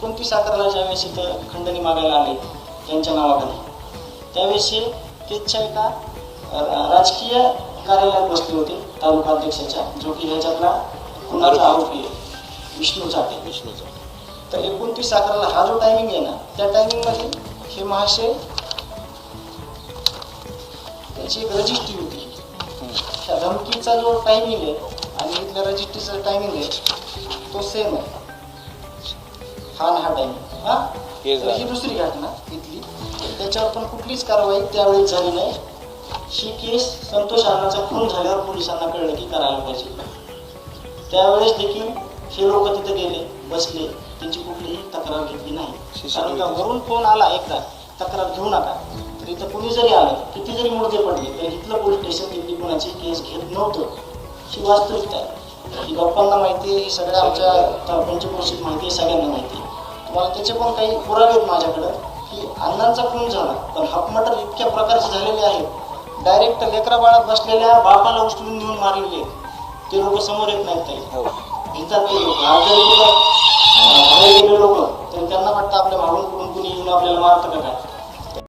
29/11 ज्यावेळेस इथं खंडणी मागायला आले त्यांच्या नावाखाली, त्यावेळेस तेच एका राजकीय कार्यालयात बसले होते तालुका अध्यक्षाच्या, जो की ह्याच्यातला खुनाचा आरोपी आहे विष्णू चाटे. तर 29/11 हा जो टायमिंग आहे ना, त्या टायमिंगमध्ये हे महाशय त्याची एक रजिस्ट्री होती. त्या धमकीचा जो टायमिंग आहे आणि इथल्या रजिस्ट्रीचा टायमिंग आहे तो सेम आहे. हा टायमिंग. हा ही दुसरी घटना इथली, त्याच्यावर पण कुठलीच कारवाई त्यावेळेस झाली नाही. ही केस संतोष अण्णाचा खून झाल्यावर पोलिसांना कळलं की करायला पाहिजे. त्यावेळेस देखील हे लोक तिथे गेले, बसले, त्यांची कुठलीही तक्रार घेतली नाही. कारण का वरून फोन आला एकदा तक्रार घेऊ नका, तर इथं कुणी जरी आलं, किती जरी मुर्दे पडले, तर इथलं पोलीस स्टेशन तिथली कोणाची केस घेत नव्हतं. ही वास्तविकता आहे. ही गप्पांना माहिती आहे, ही सगळ्या आमच्या पंचक्रोशीत माहिती आहे, सगळ्यांना माहिती आहे. तुम्हाला त्याचे पण काही पुरावे आहेत माझ्याकडं की अण्णांचा खून झाला, पण हाफमटर इतक्या प्रकारचे झालेले आहेत. डायरेक्ट लेकरा बाळात बसलेल्या बापाला उचलून नेऊन मारलेले आहेत. ते लोक समोर येत नाहीत काही भिंतात ते लोक.